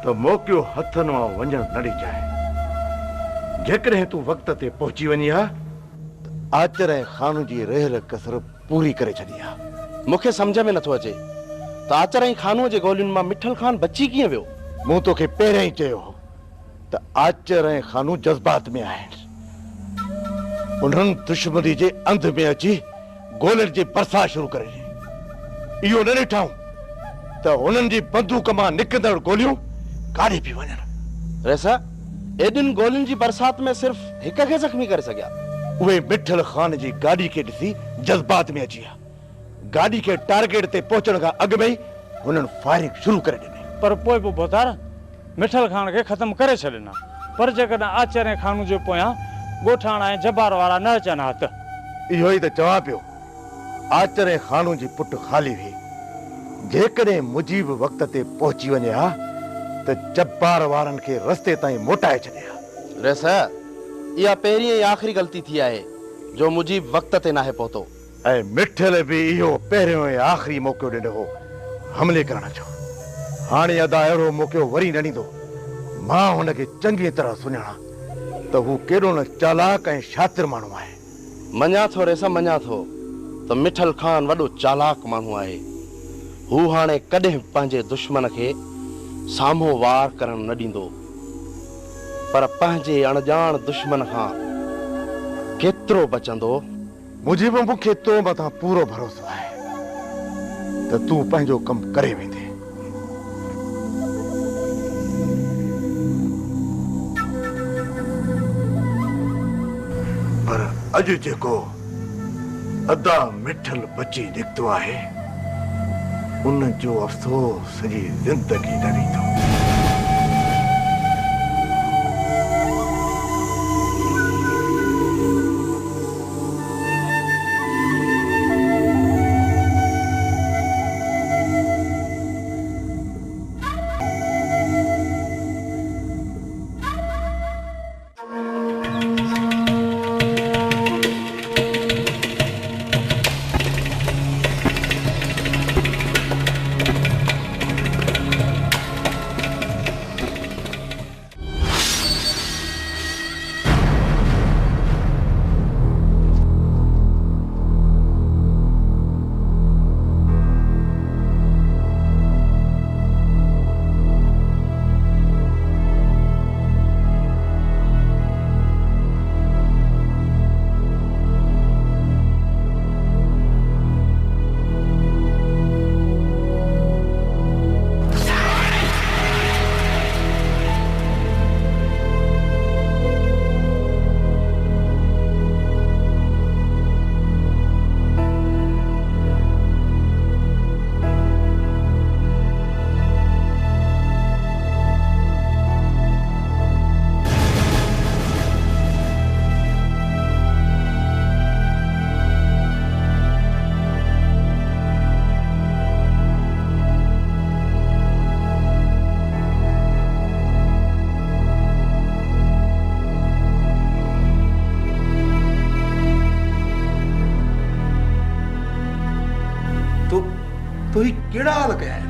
तो मौक़ो हथन मां वञण न ॾिजाए। जेकॾहिं तूं वक़्त ते पहुची वञी हा त आचर ऐं खान जी रहियल कसर पूरी करे छॾी आहे। मूंखे सम्झ में नथो अचे त आचर ऐं खानो जे गोलियुनि मां मिठल खान बची कीअं वियो? मूं तोखे पहिरियों ई चयो हो त आचर ऐं खानू जज़्बात में आहिनि। उन्हनि दुश्मनी जे अंध में अची गोलियुनि जी बरसात शुरू करे ॾिनी। इहो न ॾिठऊं त उन्हनि जी बंदूक मां निकिरंदड़ गोलियूं काॾे पई वञनि। रेसा एॾिन गोलियुनि जी बरसात में सिर्फ़ हिक खे ज़ख्मी करे सघिया। उहे मिठल खान जी गाॾी खे ॾिसी जज़्बात में अची विया। गाॾी खे टारगेट ते पहुचण खां अॻु में ई हुननि फायरिंग शुरू करे ॾिनी। पर पोइ बि बोतार मिठल खान खे ख़त्म करे छॾिना। पर जेकॾहिं आचर ऐं खानू जे पोयां ॻोठाणा ऐं जबार वारा न अचनि हा त? इहो ई त चवां पियो। आचर ऐं खानू जी पुट ख़ाली हुई। जेकॾहिं मुजीब वक़्त ते पहुची वञे हा त जब्बार वारनि खे रस्ते ताईं मोटाए छॾे हा। रेसा इहा पहिरीं ऐं आख़िरी ग़लती थी आहे जो मुजीब वक़्त ते नाहे पहुतो। ऐं मिठल बि इहो पहिरियों ऐं आख़िरी मौक़ो ॾिनो हो हमले करण जो। हाणे अदा अहिड़ो मौक़ो वरी न ॾींदो। मां हुनखे चङी तरह सुञाणा त हू केॾो न चालाक ऐं शातिर माण्हू आहे। मञा थो रेसा, मञा थो त मिठल खान वॾो चालाक माण्हू आहे। हू हाणे कॾहिं पंहिंजे दुश्मन खे साम्हूं वार करण न ॾींदो। पर पंहिंजे अणॼाण दुश्मन खां केतिरो बचंदो? मुजीब मूंखे तो मथां पूरो भरोसो आहे त तूं पंहिंजो कमु करे वेंदे। पर अॼु जेको अदा मिठल बची निकितो आहे उन जो अफ़सोस सॼी ज़िंदगी न ॾींदो। तो ही केड़ा हाल कया है?